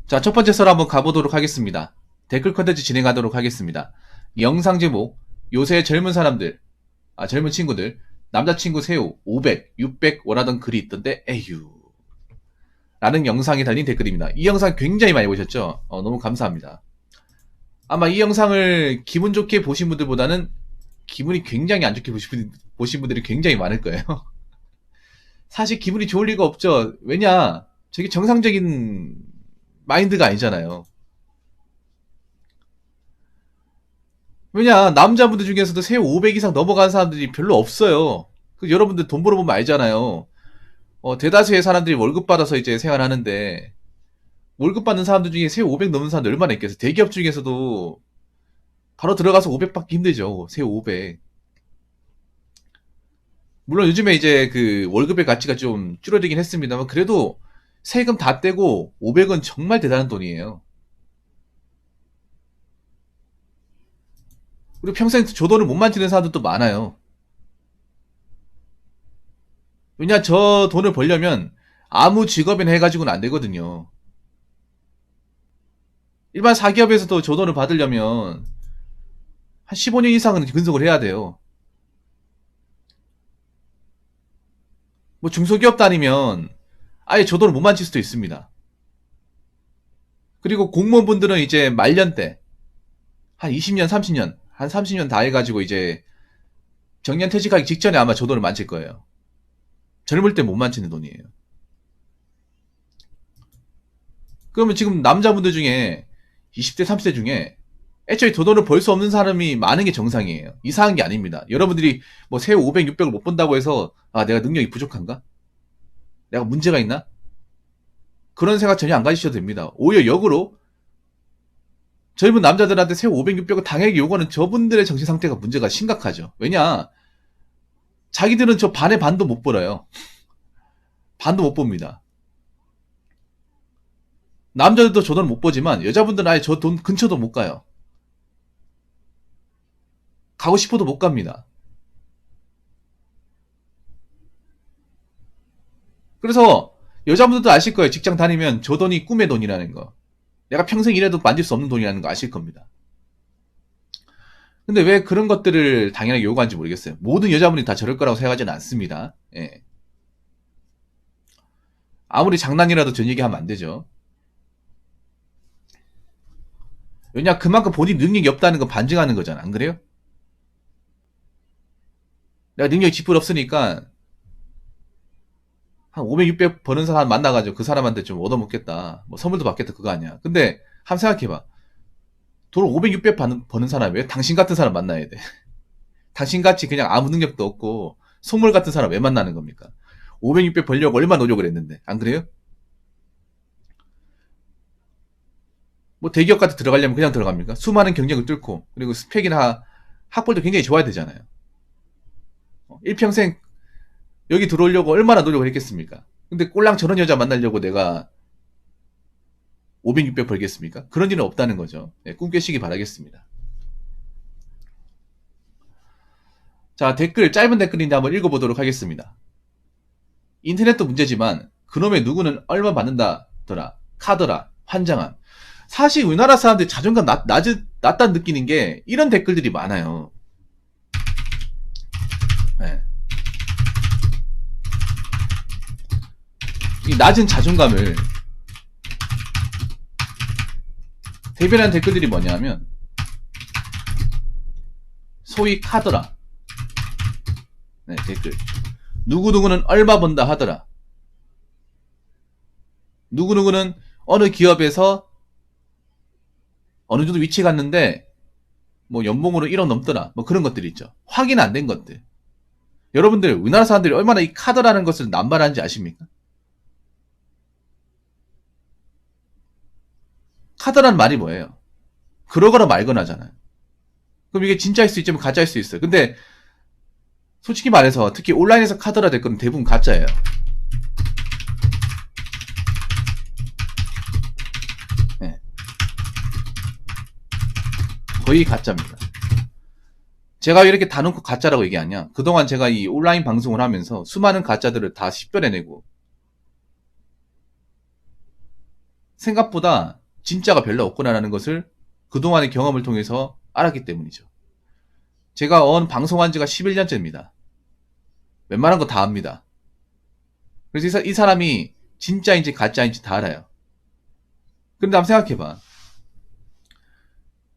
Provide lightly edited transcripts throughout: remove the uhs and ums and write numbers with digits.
자, 첫 번째 썰 한번 가보도록 하겠습니다. 댓글 컨텐츠 진행하도록 하겠습니다. 이 영상 제목, 요새 젊은 사람들, 젊은 친구들, 남자친구 새우 500, 600 원하던 글이 있던데, 에휴. 라는 영상에 달린 댓글입니다. 이 영상 굉장히 많이 보셨죠? 너무 감사합니다. 아마 이 영상을 기분 좋게 보신 분들보다는 기분이 굉장히 안 좋게 보신 분들이 굉장히 많을 거예요. 사실 기분이 좋을 리가 없죠. 왜냐, 저게 정상적인 마인드가 아니잖아요. 왜냐, 남자분들 중에서도 새우 500 이상 넘어간 사람들이 별로 없어요. 여러분들 돈 벌어보면 알잖아요. 대다수의 사람들이 월급 받아서 이제 생활하는데, 월급 받는 사람들 중에 새우 500 넘는 사람들 얼마나 있겠어요. 대기업 중에서도 바로 들어가서 500 받기 힘들죠. 새우 500. 물론 요즘에 이제 그 월급의 가치가 좀 줄어들긴 했습니다만, 그래도 세금 다 떼고 500은 정말 대단한 돈이에요. 그리고 평생 조돈을 못 만지는 사람들도 많아요. 왜냐, 저 돈을 벌려면 아무 직업이나 해가지고는 안 되거든요. 일반 사기업에서도 저 돈을 받으려면 한 15년 이상은 근속을 해야 돼요. 뭐 중소기업 다니면 아예 저 돈을 못 만질 수도 있습니다. 그리고 공무원분들은 이제 말년 때, 한 20년, 30년, 한 30년 다 해가지고 이제 정년 퇴직하기 직전에 아마 저 돈을 만질 거예요. 젊을 때 못 만지는 돈이에요. 그러면 지금 남자분들 중에 20대, 30대 중에 애초에 저 돈을 벌 수 없는 사람이 많은 게 정상이에요. 이상한 게 아닙니다. 여러분들이 뭐 세후 500, 600을 못 번다고 해서 내가 능력이 부족한가? 내가 문제가 있나? 그런 생각 전혀 안 가지셔도 됩니다. 오히려 역으로 젊은 남자들한테 세후 500, 600을 당연히 요구하는 저분들의 정신 상태가 문제가 심각하죠. 왜냐? 자기들은 저 반의 반도 못 벌어요. 반도 못 봅니다. 남자들도 저 돈 못 보지만 여자분들은 아예 저 돈 근처도 못 가요. 가고 싶어도 못 갑니다. 그래서 여자분들도 아실 거예요. 직장 다니면 저 돈이 꿈의 돈이라는 거. 내가 평생 일해도 만질 수 없는 돈이라는 거 아실 겁니다. 근데 왜 그런 것들을 당연하게 요구하는지 모르겠어요. 모든 여자분이 다 저럴 거라고 생각하지는 않습니다. 예. 아무리 장난이라도 전 얘기하면 안 되죠. 왜냐, 그만큼 본인 능력이 없다는 거 반증하는 거잖아. 안 그래요? 내가 능력이 지풀 없으니까 한 500, 600 버는 사람 만나가지고 그 사람한테 좀 얻어먹겠다. 뭐 선물도 받겠다. 그거 아니야. 근데 한번 생각해봐. 돈 500, 600 버는 사람이 왜 당신 같은 사람 만나야 돼? 당신같이 그냥 아무 능력도 없고 속물 같은 사람 왜 만나는 겁니까? 500, 600 벌려고 얼마나 노력을 했는데. 안 그래요? 뭐 대기업 같은 들어가려면 그냥 들어갑니까? 수많은 경쟁을 뚫고 그리고 스펙이나 학벌도 굉장히 좋아야 되잖아요. 일평생 여기 들어오려고 얼마나 노력을 했겠습니까? 근데 꼴랑 저런 여자 만나려고 내가 500, 600 벌겠습니까? 그런 일은 없다는 거죠. 네, 꿈 깨시기 바라겠습니다. 자, 댓글, 짧은 댓글인데 한번 읽어보도록 하겠습니다. 인터넷도 문제지만 그놈의 누구는 얼마 받는다더라. 카더라. 환장함. 사실 우리나라 사람들이 자존감 낮다는 느끼는 게 이런 댓글들이 많아요. 네. 이 낮은 자존감을 대변하는 댓글들이 뭐냐면 소위 카더라. 네, 댓글. 누구누구는 얼마 번다 하더라. 누구누구는 어느 기업에서 어느 정도 위치 갔는데 뭐 연봉으로 1억 넘더라. 뭐 그런 것들이 있죠. 확인 안 된 것들. 여러분들 우리나라 사람들이 얼마나 이 카더라는 것을 남발하는지 아십니까? 카더라는 말이 뭐예요? 그러거나 말거나잖아요. 그럼 이게 진짜일 수 있지만 가짜일 수 있어요. 근데 솔직히 말해서 특히 온라인에서 카더라 댓글은 대부분 가짜예요. 네. 거의 가짜입니다. 제가 이렇게 다 놓고 가짜라고 얘기하냐? 그동안 제가 이 온라인 방송을 하면서 수많은 가짜들을 다 식별해내고 생각보다 진짜가 별로 없구나라는 것을 그동안의 경험을 통해서 알았기 때문이죠. 제가 방송한 지가 11년째입니다. 웬만한 거 다 압니다. 그래서 이 사람이 진짜인지 가짜인지 다 알아요. 근데 한번 생각해봐.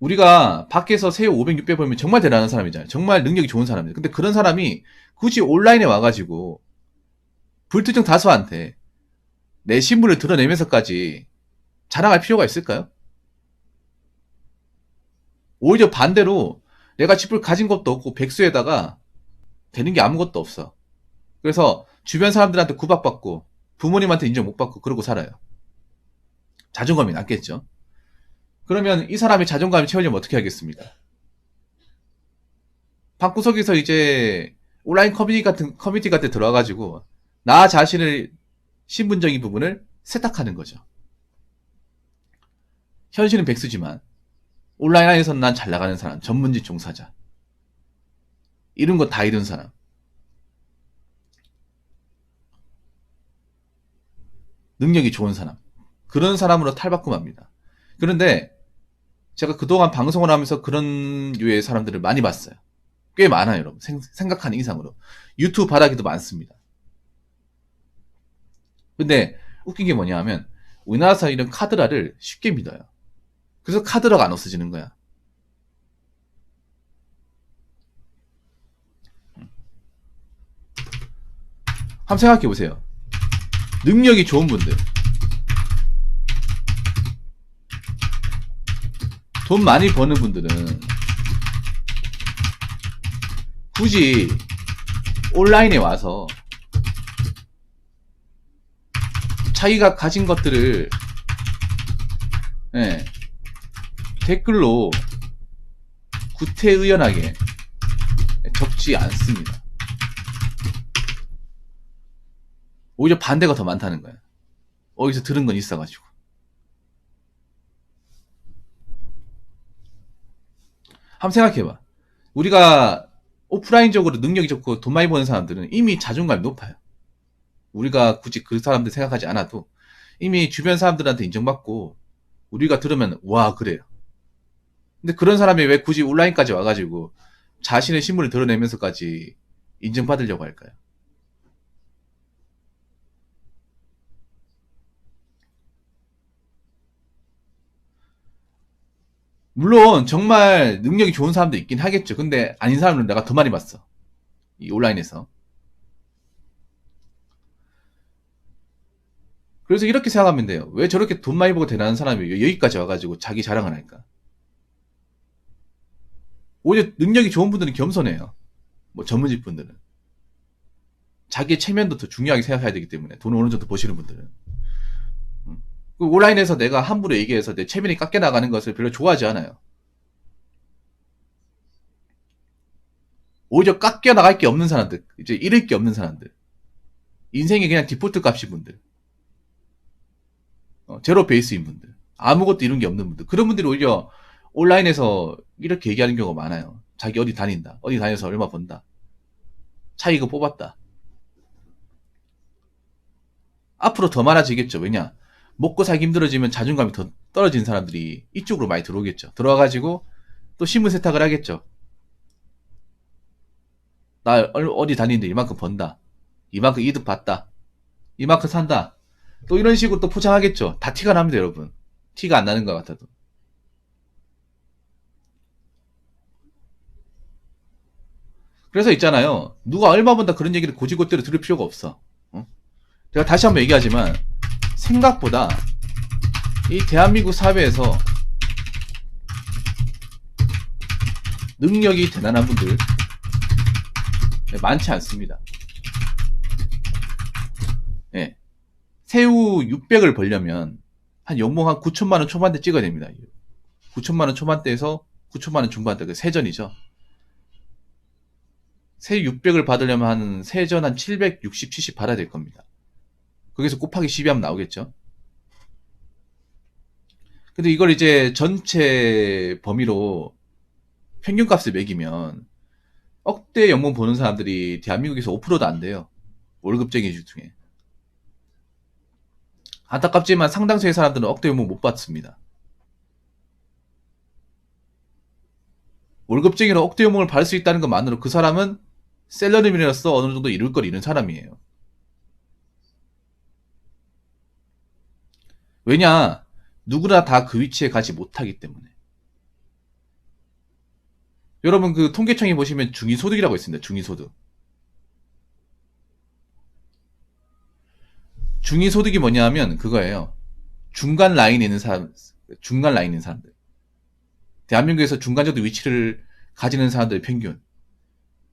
우리가 밖에서 새우 500, 600 벌면 정말 대단한 사람이잖아요. 정말 능력이 좋은 사람이에요. 근데 그런 사람이 굳이 온라인에 와가지고 불특정 다수한테 내 신분을 드러내면서까지 자랑할 필요가 있을까요? 오히려 반대로 내가 집을 가진 것도 없고 백수에다가 되는 게 아무것도 없어. 그래서 주변 사람들한테 구박받고 부모님한테 인정 못 받고 그러고 살아요. 자존감이 낮겠죠. 그러면 이 사람의 자존감을 채우려면 어떻게 하겠습니까? 방구석에서 이제 온라인 커뮤니티 같은 데 들어와가지고 나 자신의 신분적인 부분을 세탁하는 거죠. 현실은 백수지만 온라인 안에서는 난 잘 나가는 사람, 전문직 종사자. 이런 거 다 이룬 사람. 능력이 좋은 사람. 그런 사람으로 탈바꿈합니다. 그런데 제가 그동안 방송을 하면서 그런 류의 사람들을 많이 봤어요. 꽤 많아요, 여러분. 생각하는 이상으로. 유튜브 바닥에도 많습니다. 근데 웃긴 게 뭐냐 하면 우리나라에서 이런 카드라를 쉽게 믿어요. 그래서 카드라가 안 없어지는 거야. 한번 생각해 보세요. 능력이 좋은 분들, 돈 많이 버는 분들은 굳이 온라인에 와서 자기가 가진 것들을 댓글로 구태의연하게 적지 않습니다. 오히려 반대가 더 많다는 거야. 어디서 들은 건 있어가지고. 한번 생각해봐. 우리가 오프라인적으로 능력이 좋고 돈 많이 버는 사람들은 이미 자존감이 높아요. 우리가 굳이 그 사람들 생각하지 않아도 이미 주변 사람들한테 인정받고 우리가 들으면 와 그래요. 근데 그런 사람이 왜 굳이 온라인까지 와가지고 자신의 신분을 드러내면서까지 인정받으려고 할까요? 물론 정말 능력이 좋은 사람도 있긴 하겠죠. 근데 아닌 사람은 내가 더 많이 봤어. 이 온라인에서. 그래서 이렇게 생각하면 돼요. 왜 저렇게 돈 많이 벌고 대단한 사람이 여기까지 와가지고 자기 자랑을 할까? 오히려 능력이 좋은 분들은 겸손해요. 뭐 전문직 분들은. 자기의 체면도 더 중요하게 생각해야 되기 때문에 돈을 어느 정도 버시는 분들은. 온라인에서 내가 함부로 얘기해서 내 체면이 깎여 나가는 것을 별로 좋아하지 않아요. 오히려 깎여 나갈 게 없는 사람들, 이제 잃을 게 없는 사람들, 인생이 그냥 디폴트 값인 분들, 제로 베이스인 분들, 아무것도 이룬 게 없는 분들, 그런 분들이 오히려 온라인에서 이렇게 얘기하는 경우가 많아요. 자기 어디 다닌다, 어디 다녀서 얼마 번다, 차 이거 뽑았다. 앞으로 더 많아지겠죠. 왜냐? 먹고 살기 힘들어지면 자존감이 더 떨어진 사람들이 이쪽으로 많이 들어오겠죠. 들어와가지고 또 신분 세탁을 하겠죠. 나 어디 다니는데 이만큼 번다. 이만큼 이득 봤다. 이만큼 산다. 또 이런 식으로 또 포장하겠죠. 다 티가 납니다, 여러분. 티가 안 나는 것 같아도. 그래서 있잖아요. 누가 얼마 번다 그런 얘기를 고지고대로 들을 필요가 없어. 제가 다시 한번 얘기하지만 생각보다 이 대한민국 사회에서 능력이 대단한 분들 많지 않습니다. 예. 새우 600을 벌려면 한 연봉 한 9천만원 초반대 찍어야 됩니다. 9천만원 초반대에서 9천만원 중반대, 그 세전이죠. 새우 600을 받으려면 한 세전 한 760, 70 받아야 될 겁니다. 거기서 곱하기 12 하면 나오겠죠. 근데 이걸 이제 전체 범위로 평균값을 매기면 억대 연봉 보는 사람들이 대한민국에서 5%도 안 돼요. 월급쟁이 중에. 안타깝지만 상당수의 사람들은 억대 요목 못 받습니다. 월급쟁이로 억대 요목을 받을 수 있다는 것만으로 그 사람은 셀러리맨으로서 어느 정도 이룰 걸 이룬 사람이에요. 왜냐? 누구나 다 그 위치에 가지 못하기 때문에. 여러분 그 통계청에 보시면 중위소득이라고 있습니다. 중위소득. 중위소득이 뭐냐 하면 그거예요. 중간 라인에 있는 사람, 중간 라인에 있는 사람들. 대한민국에서 중간정도 위치를 가지는 사람들의 평균.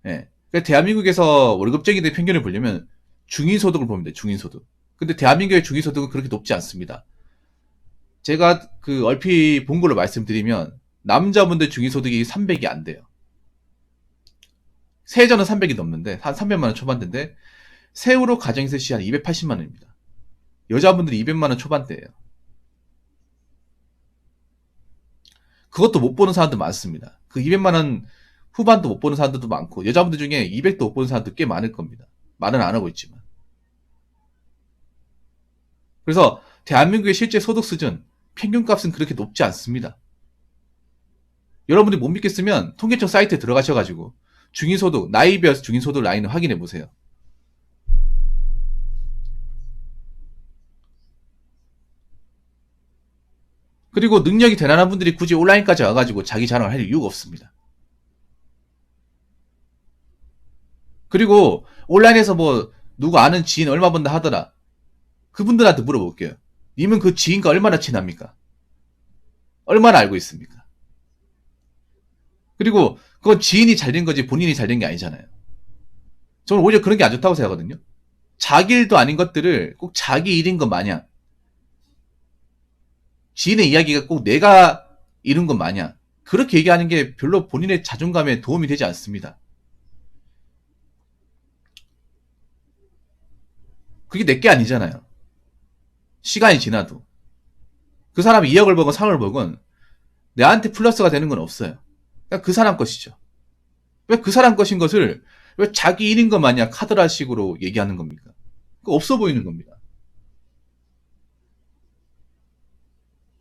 예. 그러니까 대한민국에서 월급쟁이들의 평균을 보려면 중위소득을 보면 돼요. 중위소득. 근데 대한민국의 중위소득은 그렇게 높지 않습니다. 제가 그 얼핏 본 걸로 말씀드리면 남자분들 중위소득이 300이 안 돼요. 세전은 300이 넘는데 한 300만 원 초반대인데 세후로 가정에서 시 한 280만 원입니다. 여자분들이 200만 원 초반대예요. 그것도 못 보는 사람도 많습니다. 그 200만 원 후반도 못 보는 사람들도 많고 여자분들 중에 200도 못 보는 사람도 꽤 많을 겁니다. 말은 안 하고 있지만. 그래서 대한민국의 실제 소득 수준 평균값은 그렇게 높지 않습니다. 여러분들이 못 믿겠으면 통계청 사이트에 들어가셔가지고 중위소득, 나이별 중위소득 라인을 확인해 보세요. 그리고 능력이 대단한 분들이 굳이 온라인까지 와가지고 자기 자랑을 할 이유가 없습니다. 그리고 온라인에서 뭐 누구 아는 지인 얼마 번다 하더라. 그분들한테 물어볼게요. 님은 그 지인과 얼마나 친합니까? 얼마나 알고 있습니까? 그리고 그건 지인이 잘 된 거지 본인이 잘 된 게 아니잖아요. 저는 오히려 그런 게 안 좋다고 생각하거든요. 자기 일도 아닌 것들을 꼭 자기 일인 것 마냥 지인의 이야기가 꼭 내가 이룬 것 마냥 그렇게 얘기하는 게 별로 본인의 자존감에 도움이 되지 않습니다. 그게 내게 아니잖아요. 시간이 지나도. 그 사람이 2억을 벌건 3억을 벌건 내한테 플러스가 되는 건 없어요. 그러니까 그 사람 것이죠. 왜 그 사람 것인 것을 왜 자기 일인 것 마냥 카드라식으로 얘기하는 겁니까? 그거 없어 보이는 겁니다.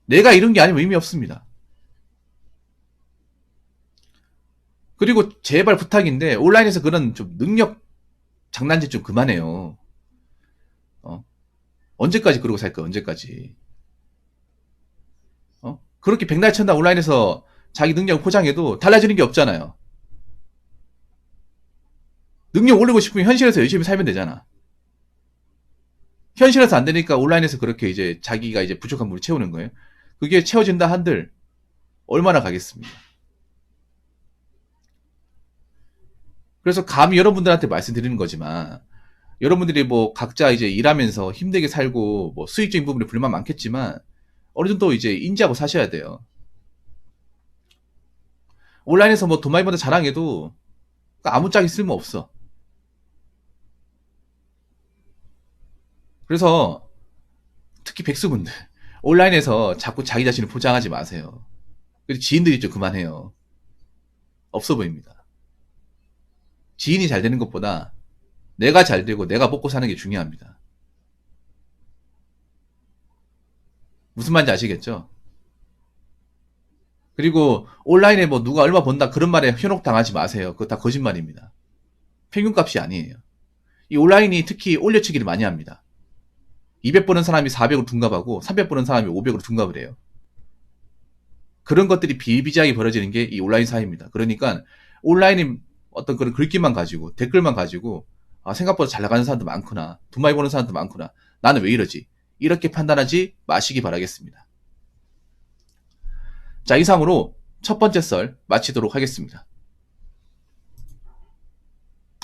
내가 이룬 게 아니면 의미 없습니다. 그리고 제발 부탁인데 온라인에서 그런 좀 능력 장난질 좀 그만해요. 언제까지 그러고 살 거야? 언제까지? 그렇게 백날 천당 온라인에서 자기 능력을 포장해도 달라지는 게 없잖아요. 능력 올리고 싶으면 현실에서 열심히 살면 되잖아. 현실에서 안 되니까 온라인에서 그렇게 이제 자기가 이제 부족한 부분을 채우는 거예요. 그게 채워진다 한들 얼마나 가겠습니까? 그래서 감히 여러분들한테 말씀드리는 거지만 여러분들이 뭐 각자 이제 일하면서 힘들게 살고 뭐 수익적인 부분에 불만 많겠지만 어느 정도 이제 인지하고 사셔야 돼요. 온라인에서 뭐 돈 많이 번다 자랑해도 아무짝에 쓸모 없어. 그래서 특히 백수분들 온라인에서 자꾸 자기 자신을 포장하지 마세요. 그리고 지인들이 좀 그만해요. 없어 보입니다. 지인이 잘 되는 것보다 내가 잘 되고 내가 먹고 사는 게 중요합니다. 무슨 말인지 아시겠죠? 그리고 온라인에 뭐 누가 얼마 번다 그런 말에 현혹당하지 마세요. 그거 다 거짓말입니다. 평균값이 아니에요. 이 온라인이 특히 올려치기를 많이 합니다. 200 버는 사람이 400으로 둔갑하고 300 버는 사람이 500으로 둔갑을 해요. 그런 것들이 비일비재하게 벌어지는 게 이 온라인 사회입니다. 그러니까 온라인이 어떤 그런 글귀만 가지고 댓글만 가지고 아, 생각보다 잘 나가는 사람도 많구나. 돈 많이 버는 사람도 많구나. 나는 왜 이러지? 이렇게 판단하지 마시기 바라겠습니다. 자, 이상으로 첫 번째 썰 마치도록 하겠습니다.